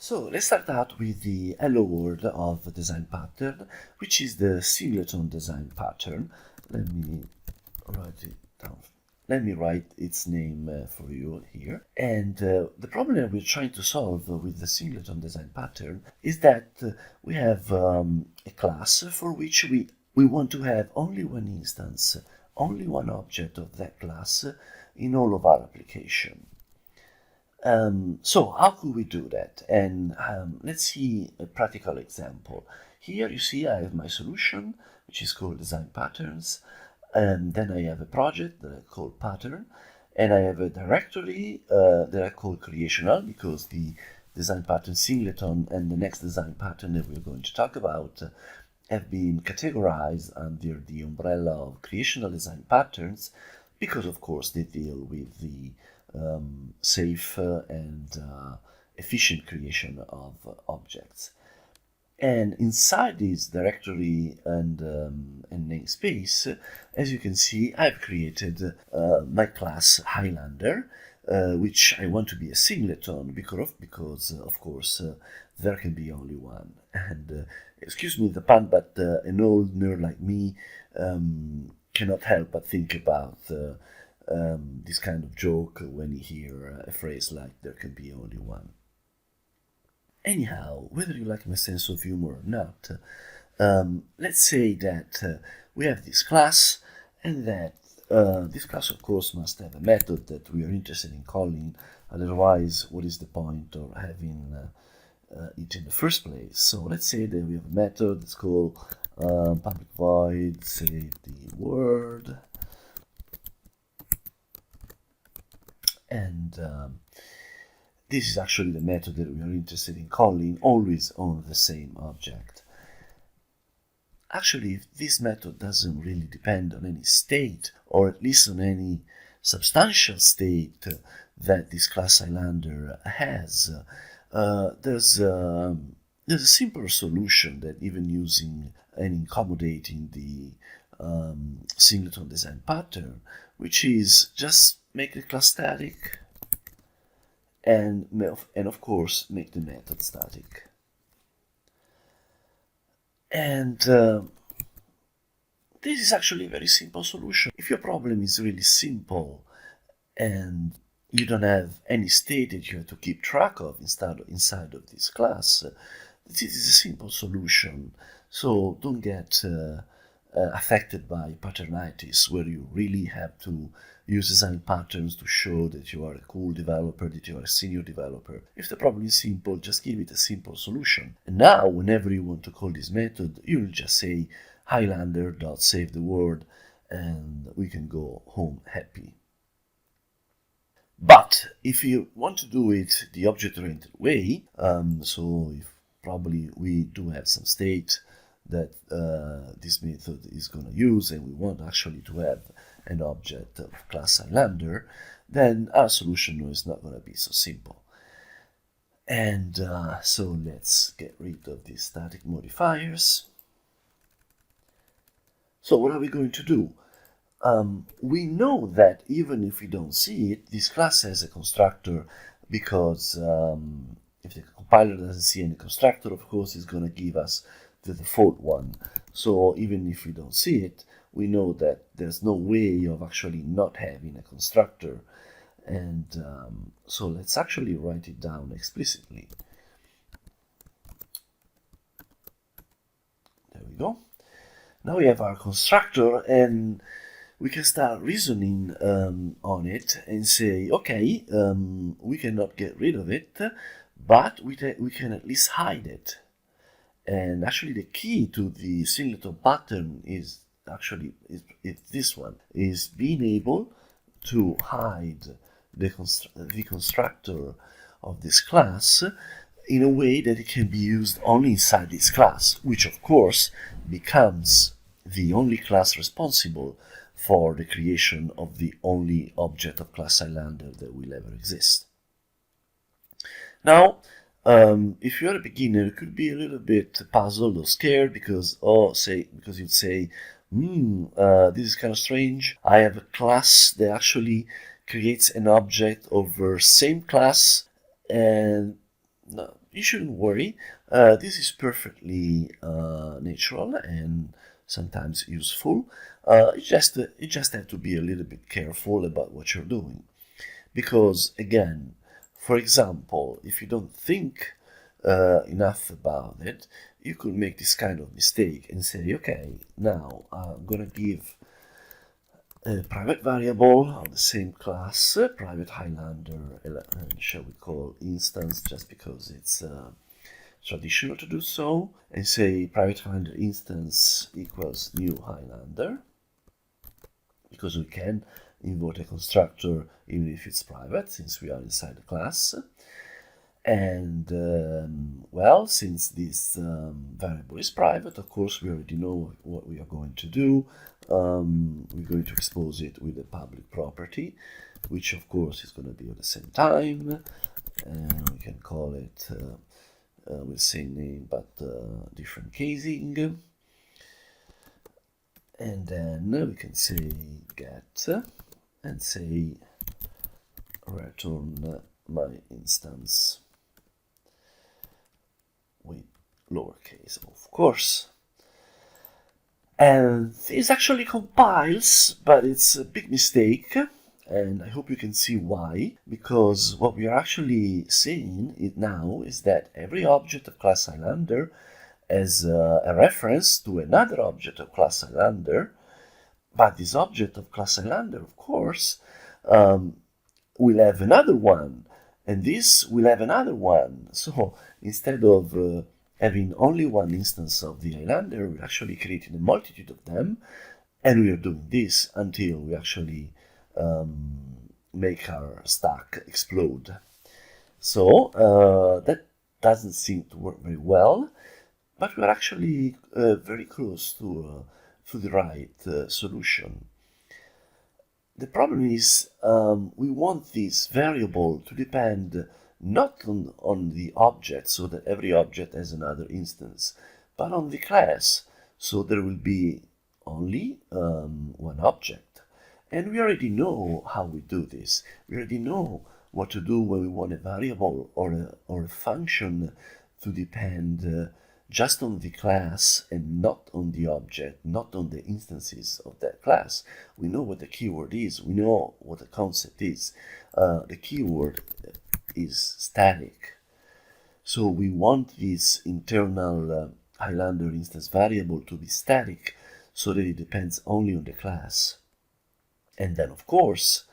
So let's start out with the hello world of the design pattern, which is the Singleton design pattern. Let me write it down. Let me write its name for you here. And the problem that we're trying to solve with the Singleton design pattern is that we have a class for which we want to have only one instance, only one object of that class in all of our application. So how could we do that? And let's see a practical example. Here you see I have my solution, which is called design patterns. And then I have a project that I call pattern. And I have a directory that I call creational, because the design pattern singleton and the next design pattern that we're going to talk about have been categorized under the umbrella of creational design patterns, because of course they deal with the safe and efficient creation of objects. And inside this directory and namespace, as you can see, I've created my class Highlander, which I want to be a singleton because of course, there can be only one. And excuse me the pun, but an old nerd like me cannot help but think about this kind of joke when you hear a phrase like there can be only one. Anyhow, whether you like my sense of humor or not, let's say that we have this class, and that this class of course must have a method that we are interested in calling, otherwise what is the point of having it in the first place? So let's say that we have a method that's called public void save the word, and this is actually the method that we are interested in calling, always on the same object. Actually, this method doesn't really depend on any state, or at least on any substantial state that this class Highlander has. There's a simpler solution that even using and accommodating the singleton design pattern, which is just make the class static and of course make the method static. And this is actually a very simple solution. If your problem is really simple and you don't have any state that you have to keep track of inside of this class, this is a simple solution. So don't get affected by patternitis, where you really have to use design patterns to show that you are a cool developer, that you are a senior developer. If the problem is simple, just give it a simple solution. And now, whenever you want to call this method, you'll just say Highlander.save the word, and we can go home happy. But if you want to do it the object-oriented way, so if probably we do have some state that this method is going to use, and we want actually to have an object of class Highlander, then our solution is not going to be so simple. And so let's get rid of these static modifiers. So what are we going to do? We know that even if we don't see it, this class has a constructor, because if the compiler doesn't see any constructor, of course it's going to give us the default one. So even if we don't see it, we know that there's no way of actually not having a constructor. And so let's actually write it down explicitly. There we go. Now we have our constructor, and we can start reasoning on it and say, okay, we cannot get rid of it, but we can at least hide it. And actually the key to the singleton pattern is actually this one, is being able to hide the constructor of this class in a way that it can be used only inside this class, which of course becomes the only class responsible for the creation of the only object of class Highlander that will ever exist. Now, if you're a beginner, you could be a little bit puzzled or scared because you'd say, this is kind of strange. I have a class that actually creates an object over same class, and no, you shouldn't worry. This is perfectly natural and sometimes useful. You just have to be a little bit careful about what you're doing. Because, again, for example, if you don't think enough about it, you could make this kind of mistake and say, okay, now I'm going to give a private variable of the same class, private Highlander, shall we call instance, just because it's traditional to do so, and say private Highlander instance equals new Highlander, because we can invoke a constructor even if it's private, since we are inside the class. And well, since this variable is private, of course we already know what we are going to do. We're going to expose it with a public property, which of course is going to be at the same time, and we can call it with the same name but different casing. And then we can say get and say return my instance with lowercase, of course. And this actually compiles, but it's a big mistake, and I hope you can see why, because what we are actually saying now is that every object of class Highlander has a reference to another object of class Highlander, but this object of class Highlander, of course, will have another one, and this will have another one. So instead of having only one instance of the Highlander, we're actually creating a multitude of them, and we are doing this until we actually make our stack explode. So that doesn't seem to work very well, but we're actually very close to the right solution. The problem is we want this variable to depend not on the object, so that every object has another instance, but on the class, so there will be only one object. And we already know how we do this. We already know what to do when we want a variable or a function to depend just on the class and not on the object, not on the instances of that class. We know what the keyword is. We know what the concept is. The keyword is static. So we want this internal Highlander instance variable to be static so that it depends only on the class. And then, of course,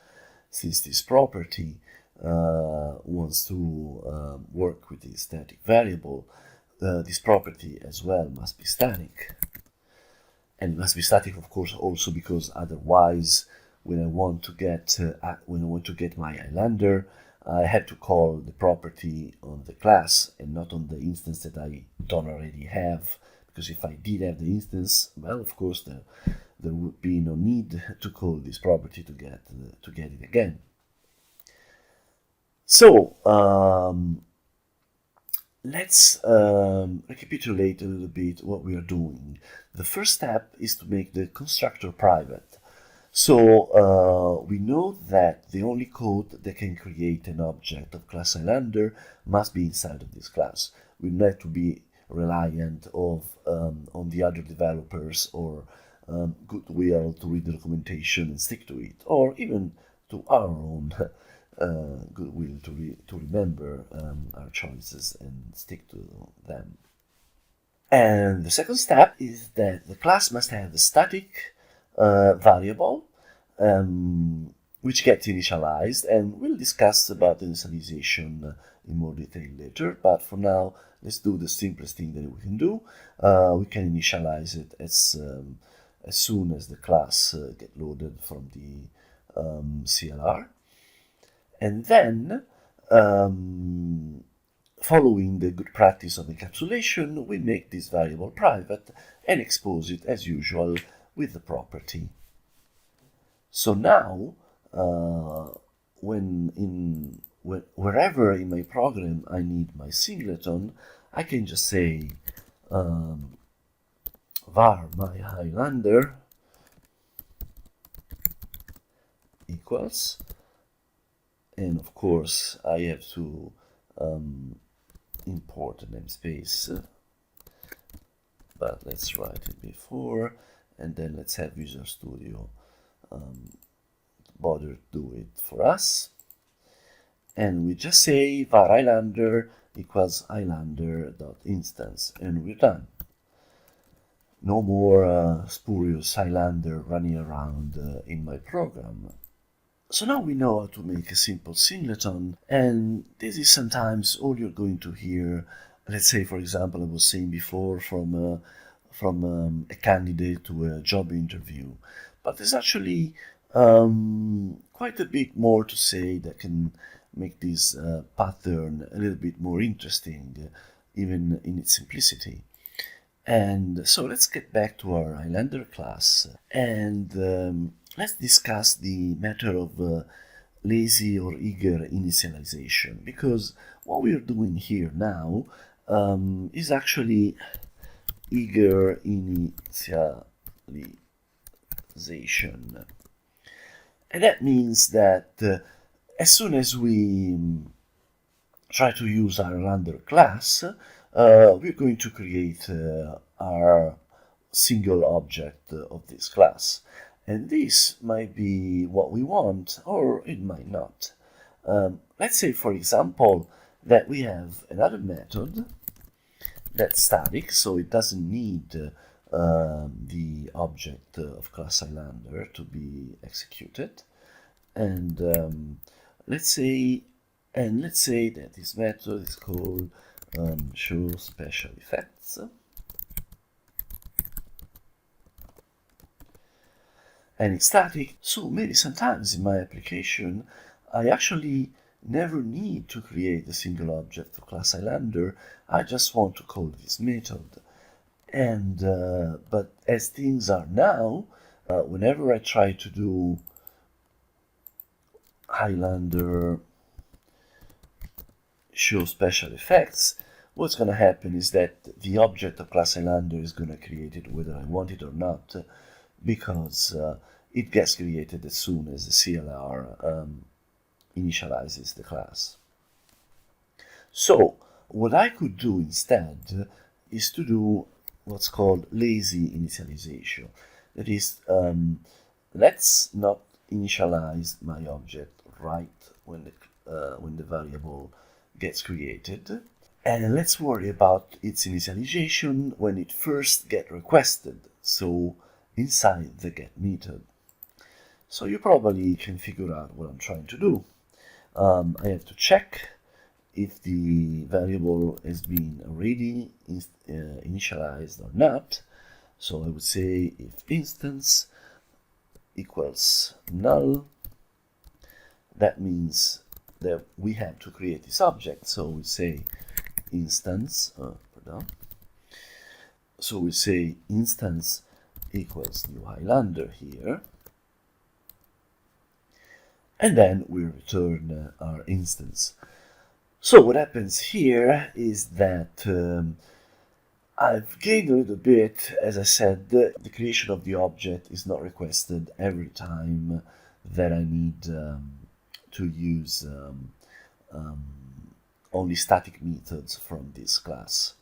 since this property wants to work with the static variable, this property as well must be static. And it must be static, of course, also because otherwise, when I want to get my Highlander, I have to call the property on the class and not on the instance that I don't already have. Because if I did have the instance, well, of course, there would be no need to call this property to get it again. So let's recapitulate a little bit what we are doing. The first step is to make the constructor private. So we know that the only code that can create an object of class Highlander must be inside of this class. We don't have to be reliant on the other developers or goodwill to read the documentation and stick to it, or even to our own goodwill to remember our choices and stick to them. And the second step is that the class must have a static variable which gets initialized, and we'll discuss about initialization in more detail later, but for now let's do the simplest thing that we can do. We can initialize it as soon as the class gets loaded from the CLR, and then following the good practice of encapsulation, we make this variable private and expose it as usual with the property. So now, wherever in my program I need my singleton, I can just say var my Highlander equals, and of course I have to import the namespace, but let's write it before, and then let's have Visual Studio bother do it for us. And we just say var Highlander equals Highlander.instance, and we're done. No more spurious Highlander running around in my program. So now we know how to make a simple singleton, and this is sometimes all you're going to hear. Let's say, for example, I was saying before from a candidate to a job interview, but there's actually quite a bit more to say that can make this pattern a little bit more interesting, even in its simplicity. And so let's get back to our Highlander class, and let's discuss the matter of lazy or eager initialization, because what we're doing here now is actually eager initialization. And that means that as soon as we try to use our Highlander class, we're going to create our single object of this class. And this might be what we want, or it might not. Let's say, for example, that we have another method that's static, so it doesn't need the object of class Highlander to be executed. And let's say that this method is called show special effects. And it's static, so maybe sometimes in my application I actually never need to create a single object of class Highlander. I just want to call this method. And but as things are now, whenever I try to do Highlander show special effects, what's going to happen is that the object of class Highlander is going to create it whether I want it or not, because it gets created as soon as the CLR initializes the class. So what I could do instead is to do what's called lazy initialization. That is, let's not initialize my object right when the variable gets created, and let's worry about its initialization when it first gets requested, so inside the get method. So you probably can figure out what I'm trying to do. I have to check if the variable has been already initialized or not. So I would say if instance equals null, that means that we have to create this object. So we say instance, so we say instance equals new Highlander here, and then we return our instance. So what happens here is that I've gained a little bit. As I said, the creation of the object is not requested every time that I need to use only static methods from this class.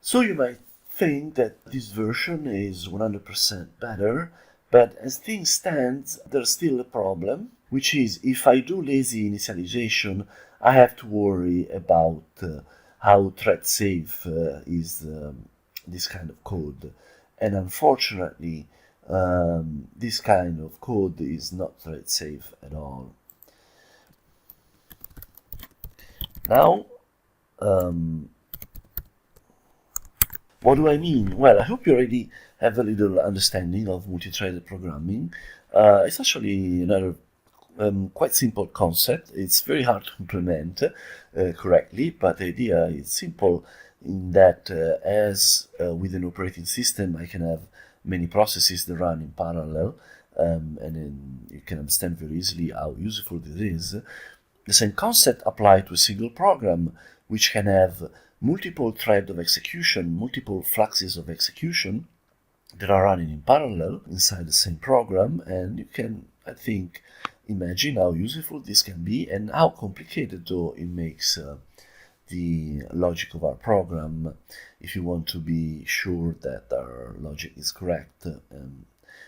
So you might think that this version is 100% better, but as things stand, there's still a problem, which is if I do lazy initialization, I have to worry about how thread safe is this kind of code. And unfortunately, this kind of code is not thread safe at all. Now, what do I mean? Well, I hope you already have a little understanding of multi-threaded programming. It's actually another quite simple concept. It's very hard to implement correctly, but the idea is simple in that as with an operating system, I can have many processes that run in parallel, and then you can understand very easily how useful this is. The same concept applied to a single program, which can have multiple threads of execution, multiple fluxes of execution that are running in parallel inside the same program, and you can, I think, imagine how useful this can be and how complicated though it makes the logic of our program if you want to be sure that our logic is correct, that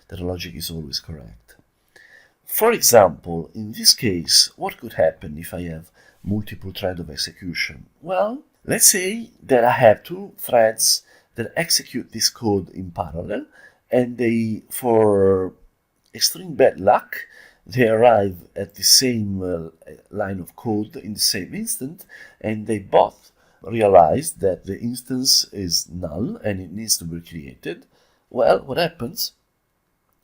the logic is always correct. For example, in this case, what could happen if I have multiple threads of execution? Well, let's say that I have two threads that execute this code in parallel, and they, for extreme bad luck, they arrive at the same line of code in the same instant, and they both realize that the instance is null and it needs to be created. Well, what happens?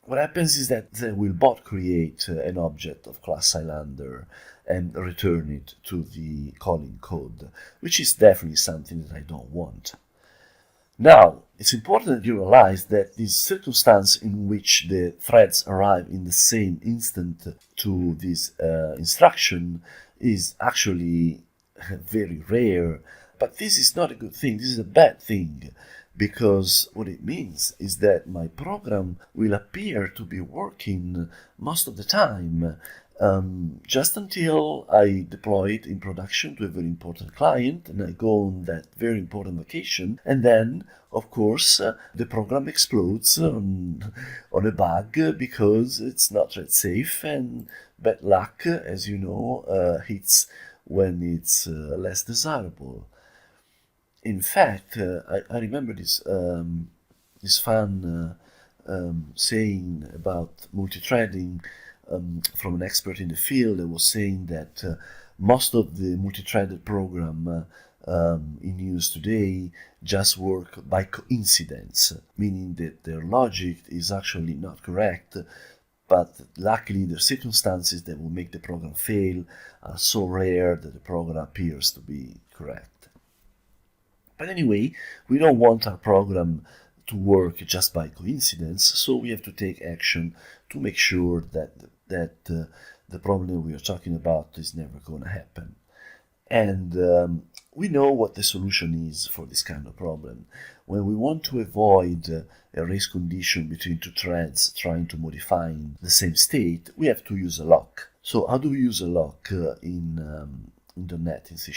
What happens is that they will both create an object of class Highlander and return it to the calling code, which is definitely something that I don't want. Now, it's important that you realize that this circumstance in which the threads arrive in the same instant to this instruction is actually very rare, but this is not a good thing, this is a bad thing, because what it means is that my program will appear to be working most of the time, just until I deploy it in production to a very important client and I go on that very important vacation, and then of course the program explodes on a bug because it's not thread safe, and bad luck, as you know, hits when it's less desirable. In fact, I remember this fun saying about multi-threading from an expert in the field that was saying that most of the multi-threaded program in use today just work by coincidence, meaning that their logic is actually not correct, but luckily the circumstances that will make the program fail are so rare that the program appears to be correct. But anyway, we don't want our program to work just by coincidence, so we have to take action to make sure that the problem we are talking about is never going to happen. And we know what the solution is for this kind of problem. When we want to avoid a race condition between two threads trying to modify the same state, we have to use a lock. So how do we use a lock in the net in C#?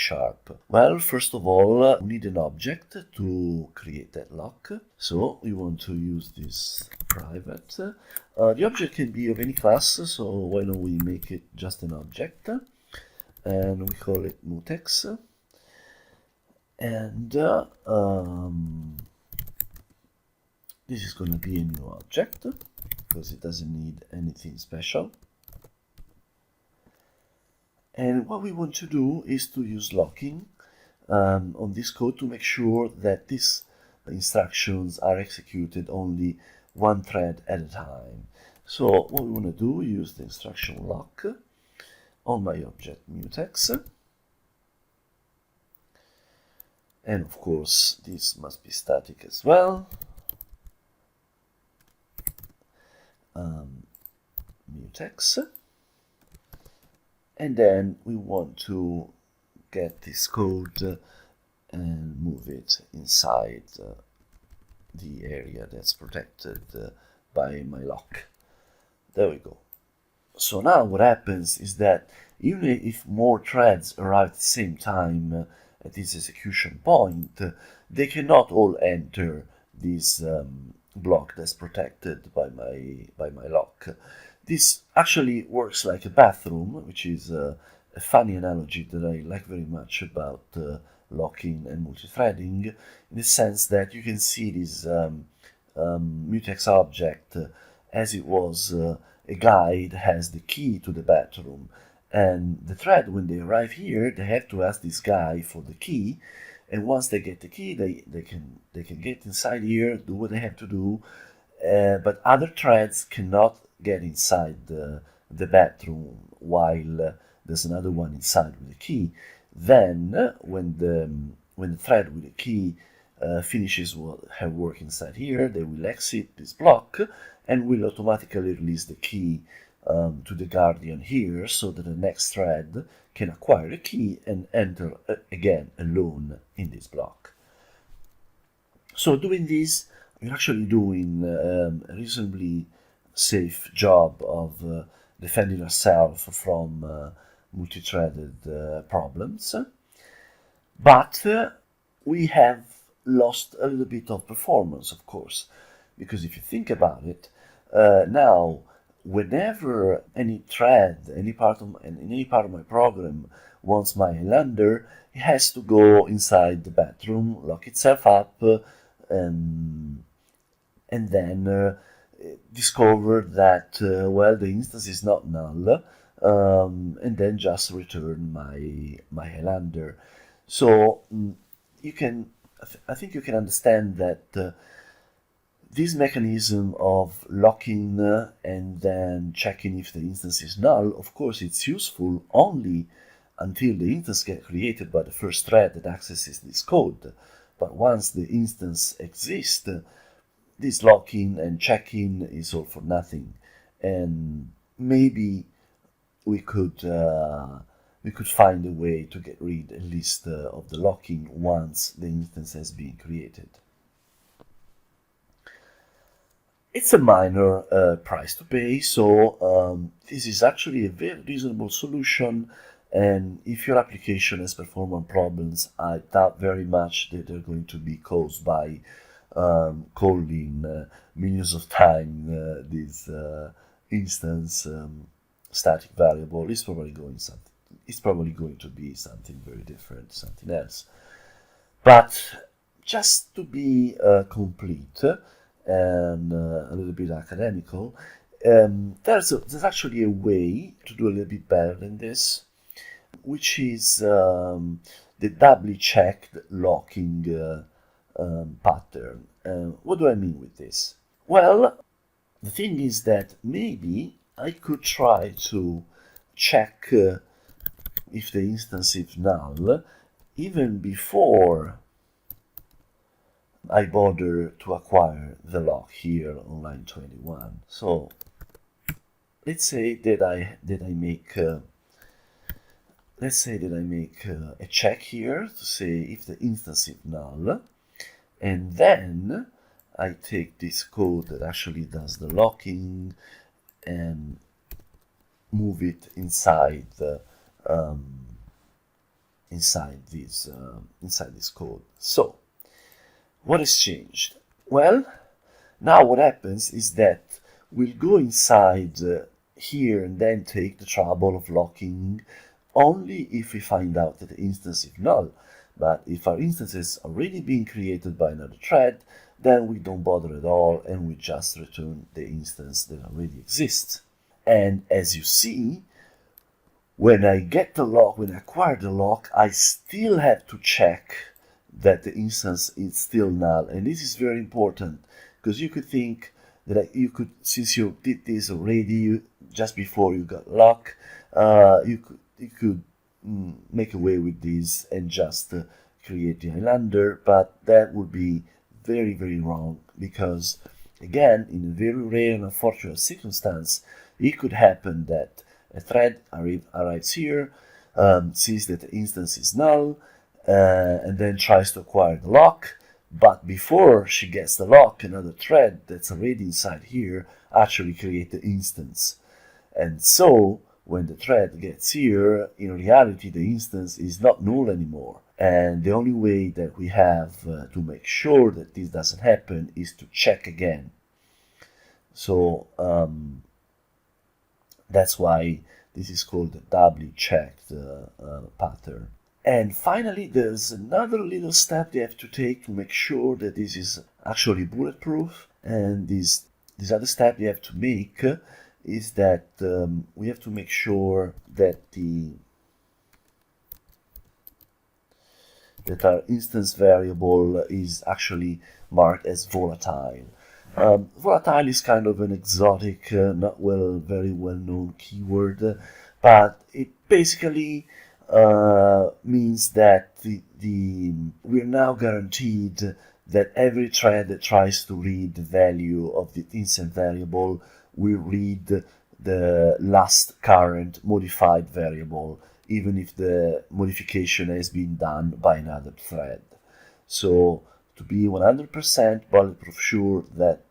Well, first of all, we need an object to create that lock. So we want to use this private. The object can be of any class, so why don't we make it just an object? And we call it mutex. And this is going to be a new object because it doesn't need anything special. And what we want to do is to use locking on this code to make sure that these instructions are executed only one thread at a time. So what we want to do is use the instruction lock on my object mutex. And of course, this must be static as well. Mutex. And then we want to get this code and move it inside the area that's protected by my lock. There we go. So now what happens is that even if more threads arrive at the same time at this execution point, they cannot all enter this block that's protected by my lock. This actually works like a bathroom, which is a funny analogy that I like very much about locking and multi-threading, in the sense that you can see this mutex object as it was a guy that has the key to the bathroom. And the thread, when they arrive here, they have to ask this guy for the key. And once they get the key, they can get inside here, do what they have to do. But other threads cannot get inside the bathroom while there's another one inside with the key. Then, when the thread with the key finishes her work inside here, they will exit this block and will automatically release the key to the guardian here, so that the next thread can acquire the key and enter again alone in this block. So doing this, we're actually doing a reasonably safe job of defending ourselves from multi-threaded problems. But we have lost a little bit of performance, of course, because if you think about it, now whenever any thread, in any part of my program wants my lander, it has to go inside the bathroom, lock itself up, and then discover that well, the instance is not null, and then just return my highlander. So you can, I think you can understand that this mechanism of locking and then checking if the instance is null, of course, it's useful only until the instance gets created by the first thread that accesses this code. But once the instance exists, this locking and checking is all for nothing, and maybe we could find a way to get rid at least of the locking once the instance has been created. It's a minor price to pay, so this is actually a very reasonable solution. And if your application has performance problems, I doubt very much that they're going to be caused by calling millions of times this instance static variable. It's probably going to be something very different, something else. But just to be complete and a little bit academical, there's actually a way to do a little bit better than this, which is the doubly checked locking pattern. What do I mean with this? Well, the thing is that maybe I could try to check if the instance is null even before I bother to acquire the lock here on line 21. So let's say that I make a check here to say if the instance is null, and then I take this code that actually does the locking and move it inside this code. So what has changed? Well, now what happens is that we'll go inside here and then take the trouble of locking only if we find out that the instance is null. But if our instance is already being created by another thread, then we don't bother at all and we just return the instance that already exists. And as you see, when I acquire the lock, I still have to check that the instance is still null. And this is very important, because you could think that since you did this already just before you got lock, you could make away with this and just create the Highlander, but that would be very, very wrong, because again, in a very rare and unfortunate circumstance, it could happen that a thread arrives here, sees that the instance is null, and then tries to acquire the lock, but before she gets the lock, another thread that's already inside here actually creates the instance. And so when the thread gets here, in reality the instance is not null anymore. And the only way that we have to make sure that this doesn't happen is to check again. So that's why this is called the doubly checked pattern. And finally, there's another little step they have to take to make sure that this is actually bulletproof. And this other step they have to make is that we have to make sure that our instance variable is actually marked as volatile. Volatile is kind of an exotic, not very well known keyword, but it basically means that we're now guaranteed that every thread that tries to read the value of the instance variable will read the last current modified variable, even if the modification has been done by another thread. So to be 100% bulletproof sure that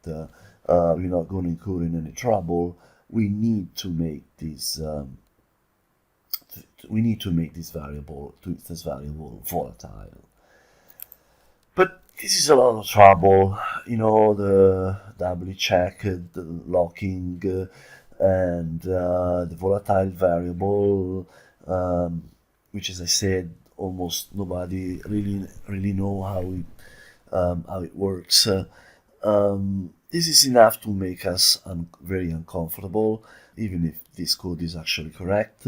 we're not going to incur in any trouble, we need to make this we need to make this instance variable volatile. But this is a lot of trouble, the doubly check, the locking, and the volatile variable, which, as I said, almost nobody really know how it works. This is enough to make us very uncomfortable, even if this code is actually correct.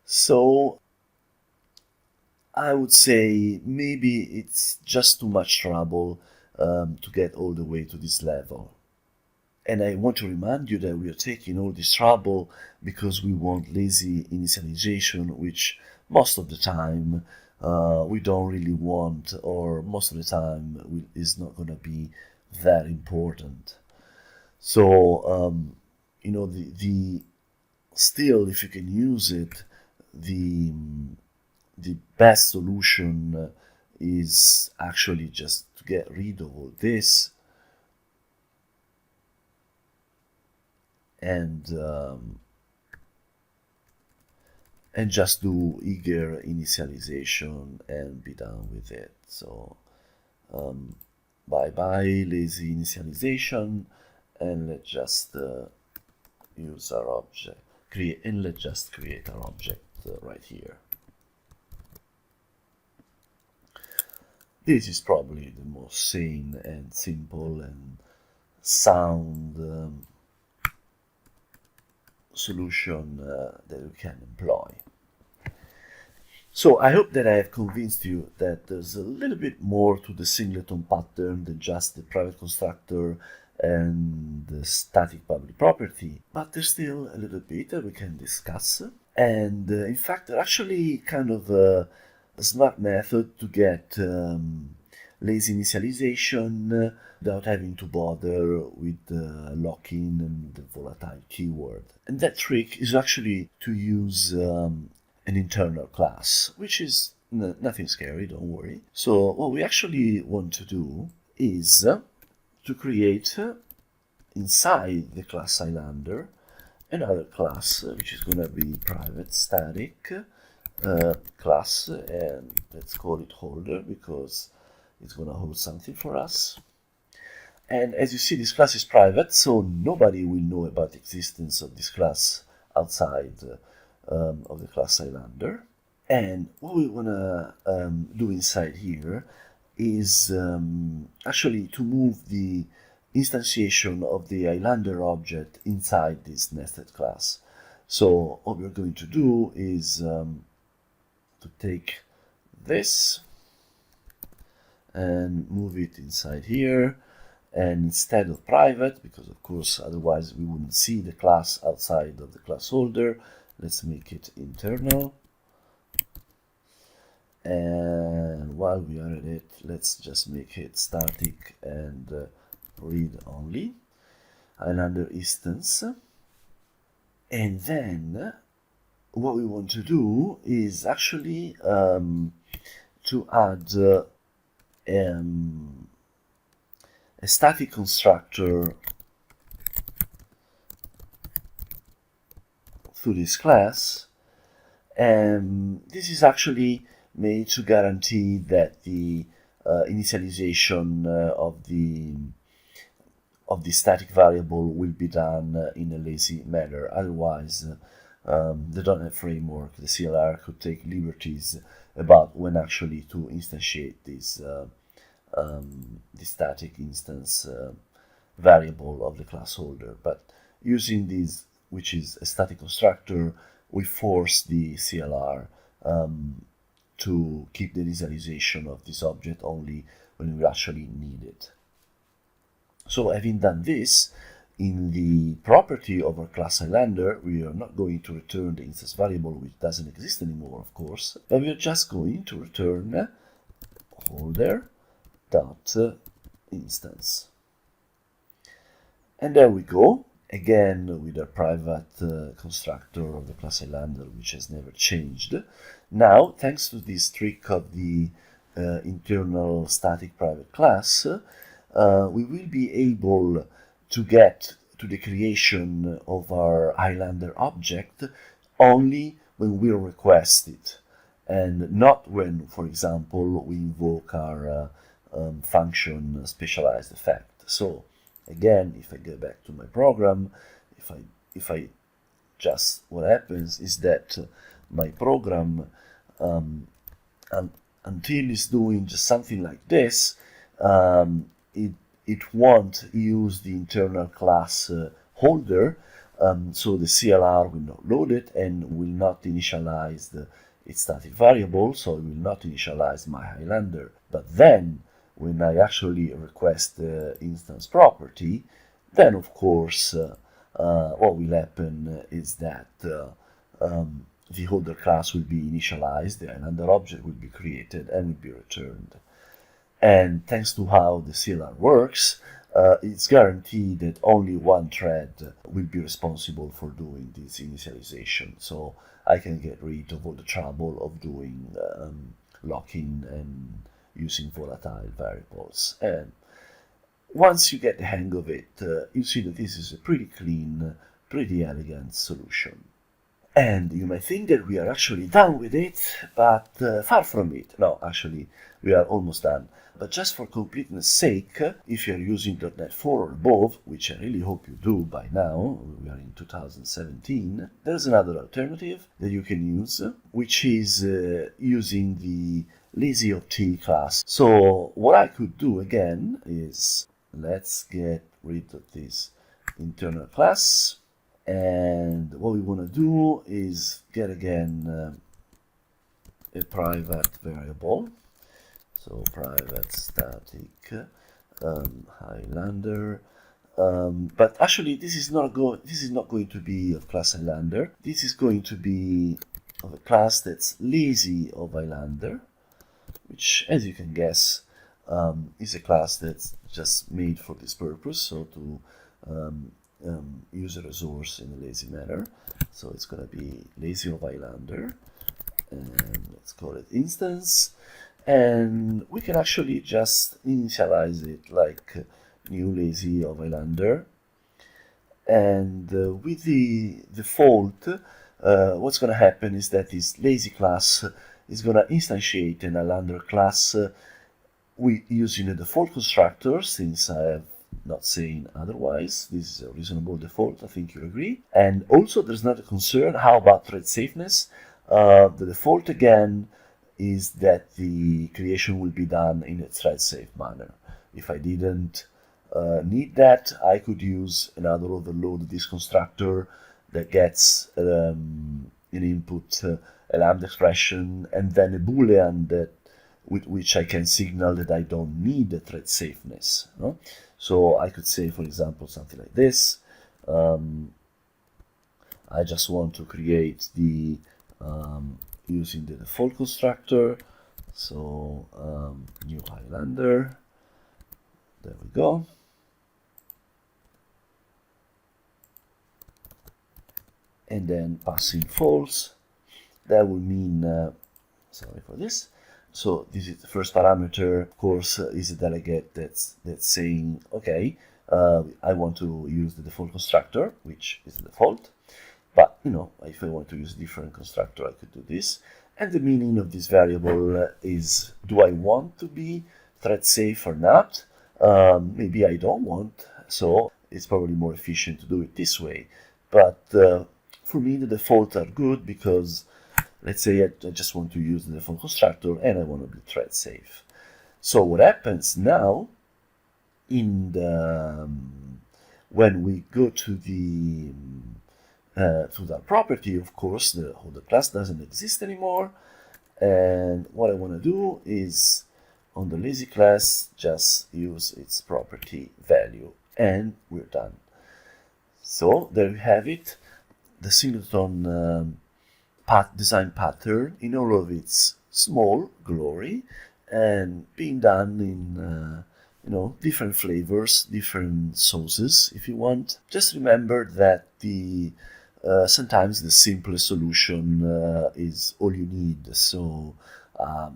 So I would say maybe it's just too much trouble to get all the way to this level. And I want to remind you that we are taking all this trouble because we want lazy initialization, which most of the time we don't really want, or most of the time is not going to be that important. So, the still, if you can use it, the best solution is actually just to get rid of all this and just do eager initialization and be done with it. So bye bye lazy initialization, and let's just use our object, let's just create our object right here. This is probably the most sane and simple and sound solution that we can employ. So I hope that I have convinced you that there's a little bit more to the singleton pattern than just the private constructor and the static public property, but there's still a little bit that we can discuss. And in fact, they're actually kind of a smart method to get lazy initialization without having to bother with the lock-in and the volatile keyword. And that trick is actually to use an internal class, which is nothing scary, don't worry. So what we actually want to do is to create inside the class Highlander another class, which is going to be private static class, and let's call it holder because it's going to hold something for us. And as you see, this class is private, so nobody will know about the existence of this class outside of the class Highlander. And what we want to do inside here is actually to move the instantiation of the Highlander object inside this nested class. So what we're going to do is to take this and move it inside here, and instead of private, because of course otherwise we wouldn't see the class outside of the class holder, let's make it internal. And while we are at it, let's just make it static and read only Highlander instance. And then what we want to do is actually to add a static constructor through this class, and this is actually made to guarantee that the initialization of the static variable will be done in a lazy manner. Otherwise, the .NET framework, the CLR, could take liberties about when actually to instantiate this the static instance variable of the class holder. But using this, which is a static constructor, we force the CLR to keep the initialization of this object only when we actually need it. So having done this, in the property of our class Highlander, we are not going to return the instance variable, which doesn't exist anymore, of course, but we are just going to return holder dot instance. And there we go, again with our private constructor of the class Highlander, which has never changed. Now, thanks to this trick of the internal static private class, we will be able to get to the creation of our Highlander object only when we request it, and not when, for example, we invoke our function specialized effect. So again, if I go back to my program, if I just, what happens is that my program, until it's doing just something like this, it won't use the internal class holder, so the CLR will not load it and will not initialize its static variable, so it will not initialize my Highlander. But then, when I actually request the instance property, then of course what will happen is that the holder class will be initialized, the Highlander object will be created and will be returned. And thanks to how the CLR works, it's guaranteed that only one thread will be responsible for doing this initialization. So I can get rid of all the trouble of doing locking and using volatile variables. And once you get the hang of it, you see that this is a pretty clean, pretty elegant solution. And you may think that we are actually done with it, but far from it. No, actually, we are almost done. But just for completeness sake, if you're using .NET 4 or above, which I really hope you do by now, we are in 2017, there's another alternative that you can use, which is using the LazyOpt class. So what I could do again is, let's get rid of this internal class. And what we want to do is get again a private variable. So private static Highlander. But actually, this is not going to be of class Highlander. This is going to be of a class that's lazy of Highlander, which, as you can guess, is a class that's just made for this purpose. So to use a resource in a lazy manner. So it's going to be lazy of Highlander, and let's call it instance. And we can actually just initialize it like new lazy of Highlander. And with the default, what's going to happen is that this lazy class is going to instantiate an Highlander class using a default constructor, since I have not saying otherwise. This is a reasonable default, I think you agree. And also there's not a concern. How about thread safeness? The default again is that the creation will be done in a thread safe manner. If I didn't need that, I could use another overload this constructor that gets an input, a lambda expression, and then a boolean that with which I can signal that I don't need the thread safeness. No? So I could say, for example, something like this. I just want to create the using the default constructor. So new Highlander. There we go. And then passing false. That will mean, sorry for this. So this is the first parameter, of course, is a delegate that's saying, okay, I want to use the default constructor, which is the default. But, you know, if I want to use a different constructor, I could do this. And the meaning of this variable is, do I want to be thread safe or not? Maybe I don't want, so it's probably more efficient to do it this way. But for me, the defaults are good because, let's say I just want to use the default constructor and I want to be thread safe. So what happens now in the when we go to the property, of course, the holder class doesn't exist anymore. And what I want to do is on the lazy class just use its property value, and we're done. So there you have it, the Singleton design pattern in all of its small glory, and being done in different flavors, different sauces if you want. Just remember that the sometimes the simplest solution is all you need. So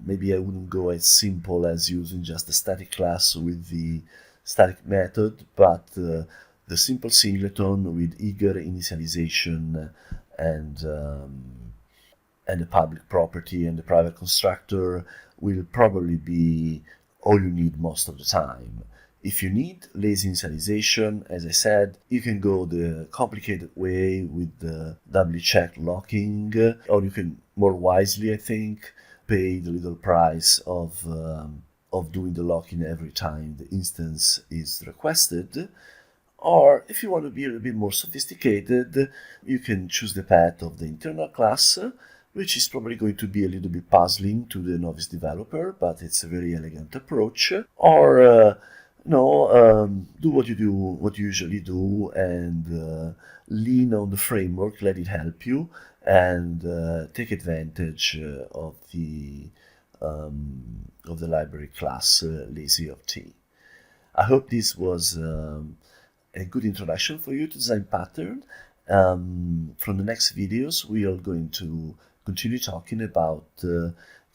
maybe I wouldn't go as simple as using just the static class with the static method, but the simple singleton with eager initialization and and the public property and the private constructor will probably be all you need most of the time. If you need lazy initialization, as I said, you can go the complicated way with the doubly checked locking, or you can more wisely, I think, pay the little price of doing the locking every time the instance is requested. Or if you want to be a little bit more sophisticated, you can choose the path of the internal class, which is probably going to be a little bit puzzling to the novice developer, but it's a very elegant approach. Or do what you usually do, and lean on the framework, let it help you, and take advantage of the library class lazy of T. I hope this was a good introduction for you to design pattern. From the next videos, we are going to continue talking about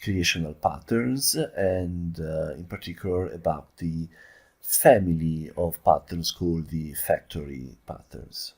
creational patterns, and in particular about the family of patterns called the factory patterns.